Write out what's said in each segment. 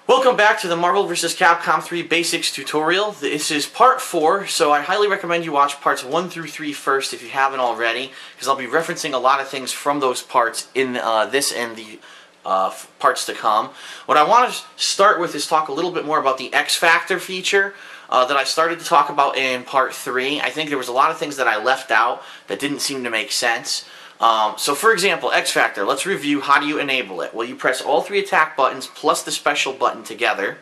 Welcome back to the Marvel vs. Capcom 3 Basics tutorial. This is part 4, so I highly recommend you watch parts 1 through 3 first if you haven't already, because I'll be referencing a lot of things from those parts in this and the parts to come. What I want to start with is talk a little bit more about the XFactor feature that I started to talk about in part 3. I think there was a lot of things that I left out that didn't seem to make sense. So for example, XFactor, let's review how do you enable it. Well, you press all 3 attack buttons plus the special button together,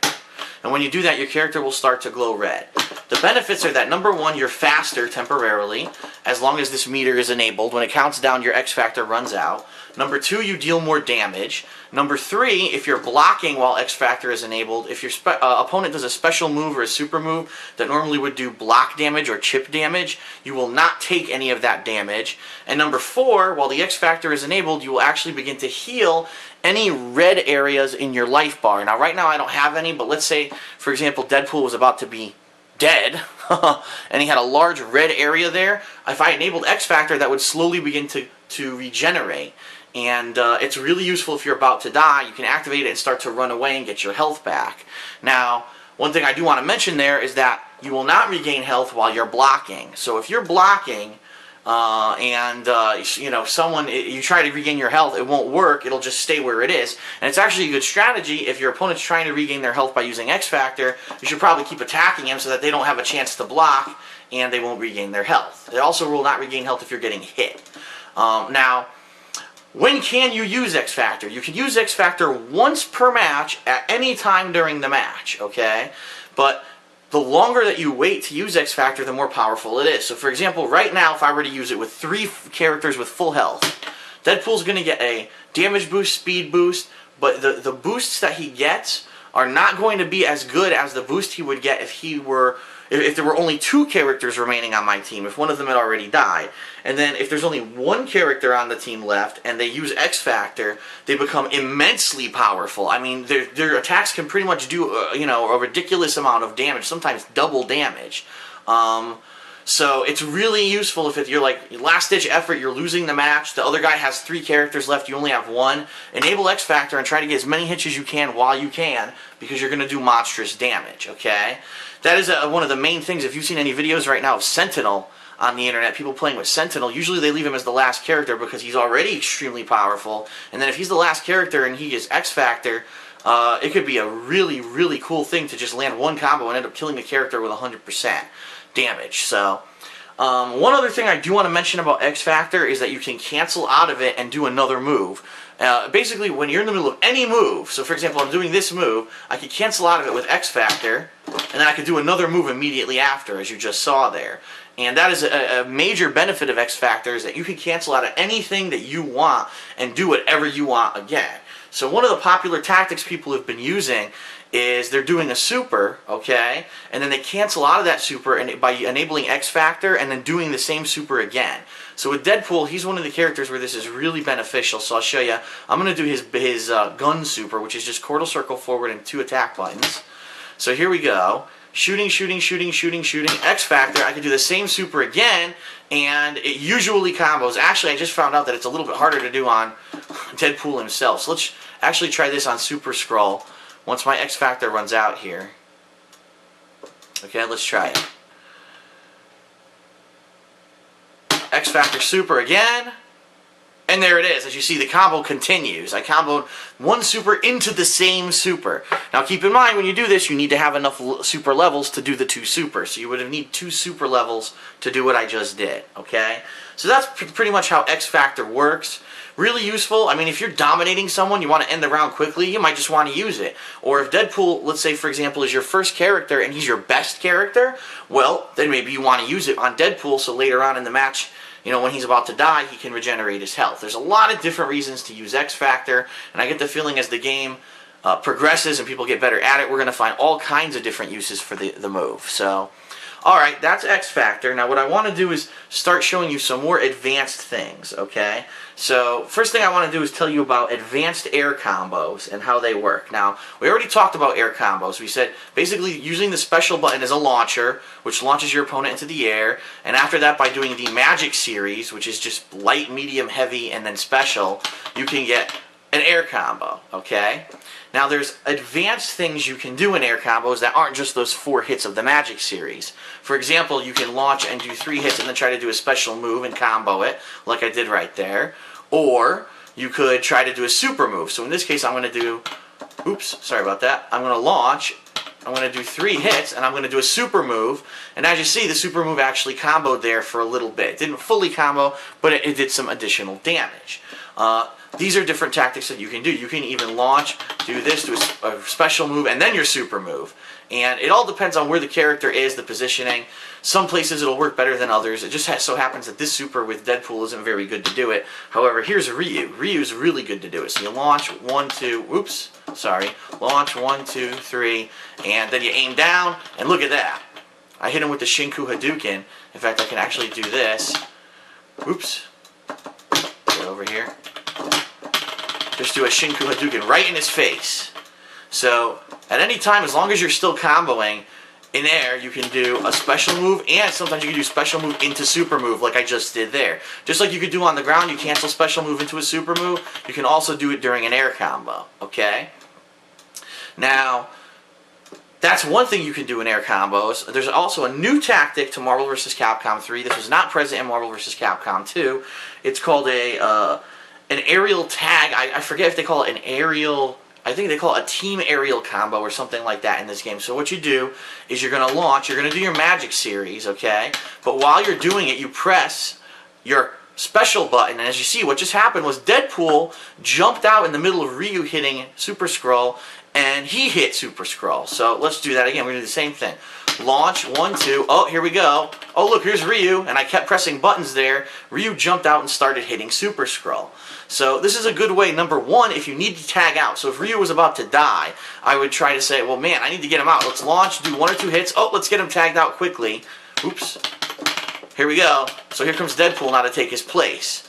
and when you do that, your character will start to glow red. The benefits are that, number 1, you're faster temporarily, as long as this meter is enabled. When it counts down, your XFactor runs out. Number 2, you deal more damage. Number 3, if you're blocking while XFactor is enabled, if your opponent does a special move or a super move that normally would do block damage or chip damage, you will not take any of that damage. And number 4, while the XFactor is enabled, you will actually begin to heal any red areas in your life bar. Now right now I don't have any, but let's say, for example, Deadpool was about to be dead, and he had a large red area there. If I enabled XFactor, that would slowly begin to regenerate. And it's really useful if you're about to die. You can activate it and start to run away and get your health back. Now, one thing I do want to mention there is that you will not regain health while you're blocking. So if you're blocking you know, you try to regain your health, it won't work. It'll just stay where it is. And it's actually a good strategy if your opponent's trying to regain their health by using XFactor. You should probably keep attacking him so that they don't have a chance to block and they won't regain their health. They also will not regain health if you're getting hit. Now, when can you use XFactor? You can use XFactor once per match at any time during the match, okay? But the longer that you wait to use XFactor, the more powerful it is. So for example, right now, if I were to use it with 3 characters with full health, Deadpool's going to get a damage boost, speed boost, but the boosts that he gets are not going to be as good as the boost he would get if there were only 2 characters remaining on my team, if one of them had already died. And then if there's only 1 character on the team left and they use XFactor, they become immensely powerful. I mean, their attacks can pretty much do you know, a ridiculous amount of damage, sometimes double damage. So it's really useful if you're like last-ditch effort, you're losing the match, the other guy has 3 characters left, you only have 1. Enable XFactor and try to get as many hits as you can while you can, because you're going to do monstrous damage, okay? That is one of the main things. If you've seen any videos right now of Sentinel on the internet, people playing with Sentinel, usually they leave him as the last character because he's already extremely powerful. And then if he's the last character and he is XFactor, it could be a really, really cool thing to just land one combo and end up killing the character with 100% damage. So, one other thing I do want to mention about XFactor is that you can cancel out of it and do another move. Basically, when you're in the middle of any move, so for example, I'm doing this move, I could cancel out of it with XFactor, and then I could do another move immediately after, as you just saw there. And that is a major benefit of XFactor, is that you can cancel out of anything that you want and do whatever you want again. So one of the popular tactics people have been using is they're doing a super, okay, and then they cancel out of that super and by enabling XFactor and then doing the same super again. So with Deadpool, he's one of the characters where this is really beneficial. So I'll show you. I'm going to do his gun super, which is just quarter circle forward and 2 attack buttons. So here we go. Shooting, shooting, shooting, shooting, shooting. XFactor, I can do the same super again, and it usually combos. Actually, I just found out that it's a little bit harder to do on Deadpool himself. So let's actually try this on Super Skrull once my XFactor runs out here. Okay, let's try it. XFactor super again. And there it is. As you see, the combo continues. I comboed 1 super into the same super. Now keep in mind, when you do this, you need to have enough super levels to do the 2 supers. So you would need 2 super levels to do what I just did. Okay? So that's pretty much how XFactor works. Really useful. I mean, if you're dominating someone, you want to end the round quickly, you might just want to use it. Or if Deadpool, let's say for example, is your first character and he's your best character, well, then maybe you want to use it on Deadpool so later on in the match, you know, when he's about to die, he can regenerate his health. There's a lot of different reasons to use XFactor, and I get the feeling as the game progresses and people get better at it, we're going to find all kinds of different uses for the move. So, alright, that's XFactor. Now what I want to do is start showing you some more advanced things, okay? So, first thing I want to do is tell you about advanced air combos and how they work. Now, we already talked about air combos. We said basically using the special button as a launcher, which launches your opponent into the air, and after that by doing the magic series, which is just light, medium, heavy, and then special, you can get an air combo, okay? Now there's advanced things you can do in air combos that aren't just those 4 hits of the Magic series. For example, you can launch and do 3 hits and then try to do a special move and combo it, like I did right there. Or you could try to do a super move. So in this case, I'm going to do, oops, sorry about that. I'm going to launch, I'm going to do 3 hits, and I'm going to do a super move. And as you see, the super move actually comboed there for a little bit. It didn't fully combo, but it did some additional damage. These are different tactics that you can do. You can even launch, do this, do a special move, and then your super move. And it all depends on where the character is, the positioning. Some places it'll work better than others. It just so happens that this super with Deadpool isn't very good to do it. However, here's Ryu. Ryu's really good to do it. So you launch 1, 2, oops, sorry. Launch 1, 2, 3, and then you aim down, and look at that. I hit him with the Shinku Hadouken. In fact, I can actually do this. Oops. Get over here. Just do a Shinku Hadouken right in his face. So, at any time, as long as you're still comboing in air, you can do a special move, and sometimes you can do special move into super move, like I just did there. Just like you could do on the ground, you cancel special move into a super move, you can also do it during an air combo, okay? Now, that's one thing you can do in air combos. There's also a new tactic to Marvel vs. Capcom 3. This was not present in Marvel vs. Capcom 2. It's called an aerial tag. I forget if they call it an aerial, I think they call it a team aerial combo or something like that in this game. So what you do is you're going to launch, you're going to do your Magic series, okay? But while you're doing it, you press your special button, and as you see, what just happened was Deadpool jumped out in the middle of Ryu hitting Super Skrull, and he hit Super Skrull. So let's do that again. We're going to do the same thing. Launch, 1, 2, oh, here we go. Oh, look, here's Ryu, and I kept pressing buttons there. Ryu jumped out and started hitting Super Skrull. So this is a good way, number one, if you need to tag out. So if Ryu was about to die, I would try to say, well, man, I need to get him out. Let's launch, do 1 or 2 hits. Oh, let's get him tagged out quickly. Oops. Here we go. So here comes Deadpool now to take his place.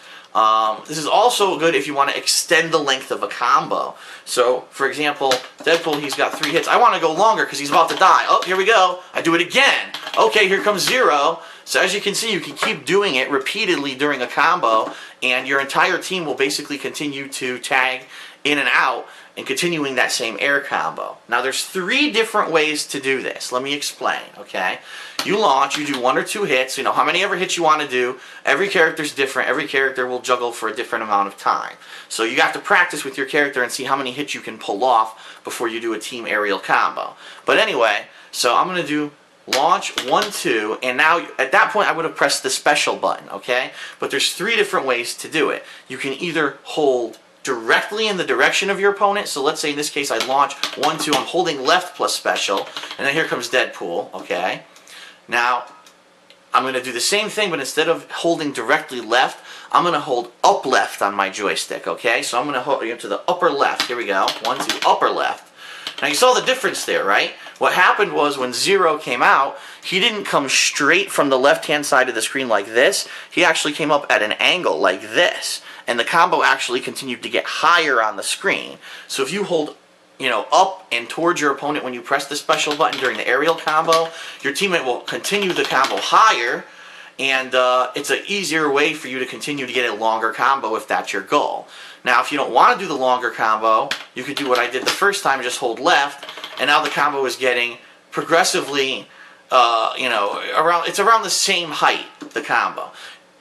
This is also good if you want to extend the length of a combo. So, for example, Deadpool, he's got 3 hits. I want to go longer because he's about to die. Oh, here we go. I do it again. Okay, here comes 0. So as you can see, you can keep doing it repeatedly during a combo, and your entire team will basically continue to tag in and out and continuing that same air combo. Now there's 3 different ways to do this. Let me explain, okay? You launch, you do 1 or 2 hits, you know, how many ever hits you want to do. Every character's different. Every character will juggle for a different amount of time. So you have to practice with your character and see how many hits you can pull off before you do a team aerial combo. But anyway, so I'm going to do launch 1, 2, and now at that point I would have pressed the special button, okay? But there's 3 different ways to do it. You can either hold directly in the direction of your opponent. So let's say in this case I launch 1, 2, I'm holding left plus special, and then here comes Deadpool, okay? Now, I'm going to do the same thing, but instead of holding directly left, I'm going to hold up left on my joystick, okay? So I'm going to hold you to the upper left. Here we go. 1, 2, upper left. Now you saw the difference there, right? What happened was when 0 came out, he didn't come straight from the left-hand side of the screen like this. He actually came up at an angle like this. And the combo actually continued to get higher on the screen. So if you hold, you know, up and towards your opponent when you press the special button during the aerial combo, your teammate will continue the combo higher, and it's an easier way for you to continue to get a longer combo if that's your goal. Now, if you don't want to do the longer combo, you could do what I did the first time, just hold left, and now the combo is getting progressively, you know, it's around the same height, the combo.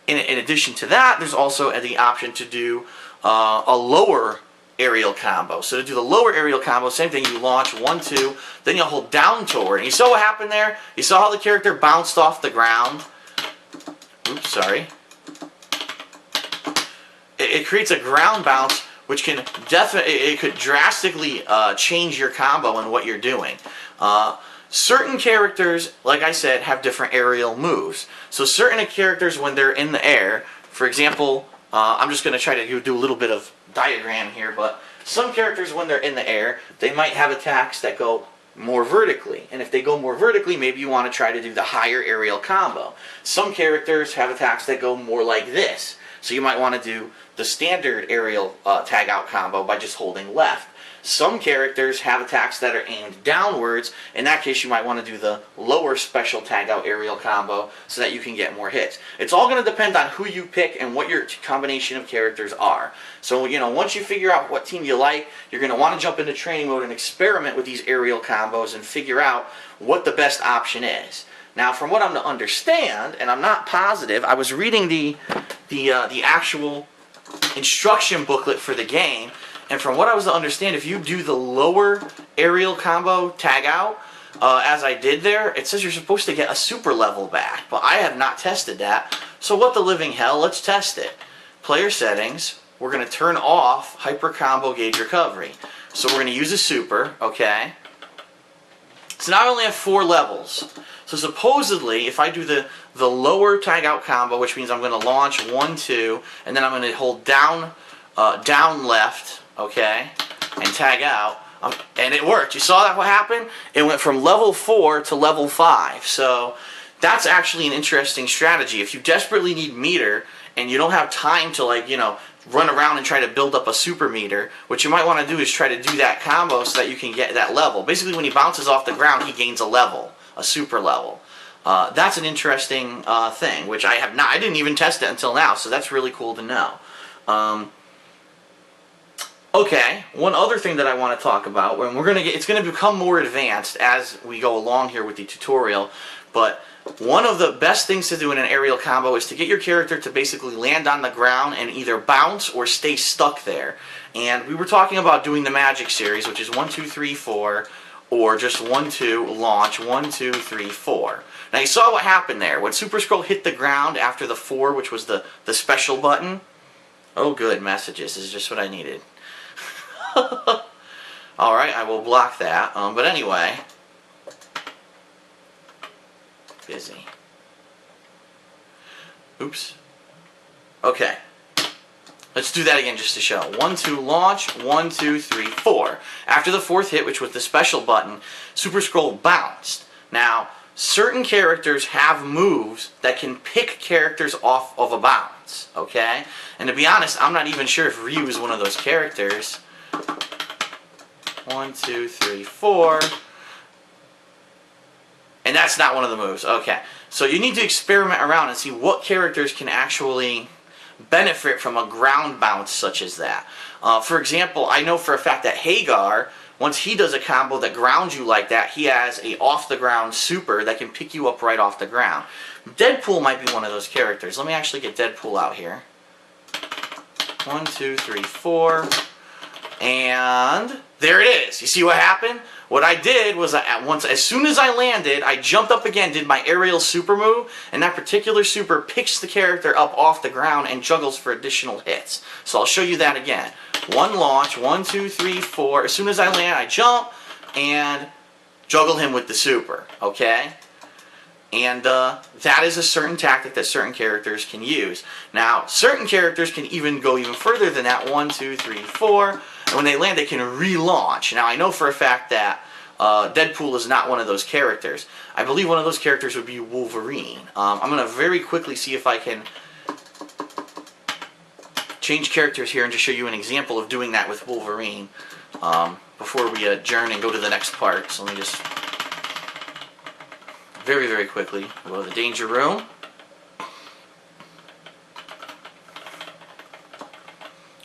In addition to that, there's also the option to do a lower aerial combo. So to do the lower aerial combo, same thing, you launch 1, 2, then you'll hold down toward. And you saw what happened there? You saw how the character bounced off the ground? Oops, sorry. It creates a ground bounce, which can it could drastically change your combo and what you're doing. Certain characters, like I said, have different aerial moves. So certain characters, when they're in the air, for example, I'm just going to try to do a little bit of diagram here, but some characters, when they're in the air, they might have attacks that go more vertically. And if they go more vertically, maybe you want to try to do the higher aerial combo. Some characters have attacks that go more like this. So you might want to do the standard aerial tag out combo by just holding left. Some characters have attacks that are aimed downwards. In that case, you might want to do the lower special tag out aerial combo so that you can get more hits. It's all going to depend on who you pick and what your combination of characters are. So, once you figure out what team you like, you're going to want to jump into training mode and experiment with these aerial combos and figure out what the best option is. Now, from what I'm to understand, and I'm not positive, I was reading the actual instruction booklet for the game, and from what I was to understand, if you do the lower aerial combo tag out, as I did there, it says you're supposed to get a super level back, but I have not tested that. So what the living hell, let's test it. Player settings, we're going to turn off hyper combo gauge recovery. So we're going to use a super, okay? So now I only have 4 levels. So supposedly, if I do the lower tag out combo, which means I'm going to launch 1, 2, and then I'm going to hold down left, okay, and tag out, and it worked. You saw that what happened? It went from level 4 to level 5. So that's actually an interesting strategy. If you desperately need meter and you don't have time to run around and try to build up a super meter, what you might want to do is try to do that combo so that you can get that level. Basically, when he bounces off the ground, he gains a level, a super level. That's an interesting thing, which I didn't even test it until now, so that's really cool to know. Okay, one other thing that I want to talk about, and it's going to become more advanced as we go along here with the tutorial, but one of the best things to do in an aerial combo is to get your character to basically land on the ground and either bounce or stay stuck there. And we were talking about doing the magic series, which is 1, 2, 3, 4, or just 1, 2, launch, 1, 2, 3, 4. Now you saw what happened there. When Super Scroll hit the ground after the 4, which was the special button, oh good, messages, this is just what I needed. Alright, I will block that, but anyway, busy. Oops. Okay. Let's do that again just to show. 1, 2, launch, 1, 2, 3, 4. After the 4th hit, which was the special button, Super Scroll bounced. Now, certain characters have moves that can pick characters off of a bounce, okay? And to be honest, I'm not even sure if Ryu is one of those characters. 1, 2, 3, 4. And that's not one of the moves. Okay. So you need to experiment around and see what characters can actually benefit from a ground bounce such as that. For example, I know for a fact that Hagar, once he does a combo that grounds you like that, he has a off the ground super that can pick you up right off the ground. Deadpool might be one of those characters. Let me actually get Deadpool out here. 1, 2, 3, 4. And there it is. You see what happened? What I did was, as soon as I landed, I jumped up again, did my aerial super move, and that particular super picks the character up off the ground and juggles for additional hits. So I'll show you that again. 1 launch, 1, 2, 3, 4. As soon as I land, I jump and juggle him with the super. Okay? And that is a certain tactic that certain characters can use. Now, certain characters can go even further than that. 1, 2, 3, 4. And when they land, they can relaunch. Now, I know for a fact that Deadpool is not one of those characters. I believe one of those characters would be Wolverine. I'm going to very quickly see if I can change characters here and just show you an example of doing that with Wolverine before we adjourn and go to the next part. So let me just very, very quickly go to the danger room.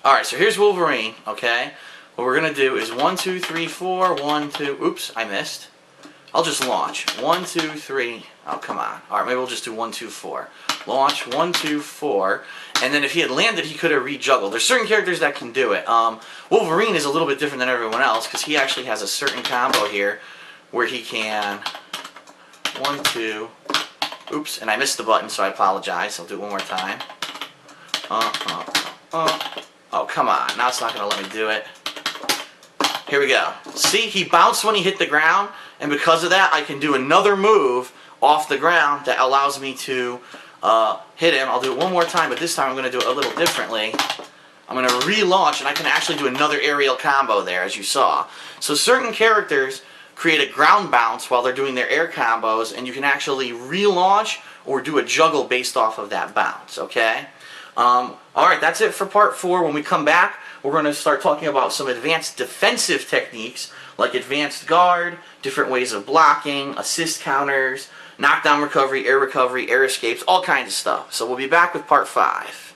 Alright, so here's Wolverine, okay? What we're going to do is 1, 2, 3, 4, 1, 2, oops, I missed. I'll just launch. 1, 2, 3, oh, come on. Alright, maybe we'll just do 1, 2, 4. Launch, 1, 2, 4, and then if he had landed, he could have re-juggled. There's certain characters that can do it. Wolverine is a little bit different than everyone else, because he actually has a certain combo here where he can 1, 2, oops, and I missed the button, so I apologize. I'll do it one more time. Oh, come on. Now it's not going to let me do it. Here we go. See, he bounced when he hit the ground, and because of that, I can do another move off the ground that allows me to hit him. I'll do it one more time, but this time I'm going to do it a little differently. I'm going to relaunch, and I can actually do another aerial combo there, as you saw. So certain characters create a ground bounce while they're doing their air combos, and you can actually relaunch or do a juggle based off of that bounce, okay? Alright, that's it for part 4. When we come back, we're going to start talking about some advanced defensive techniques like advanced guard, different ways of blocking, assist counters, knockdown recovery, air escapes, all kinds of stuff. So we'll be back with part 5.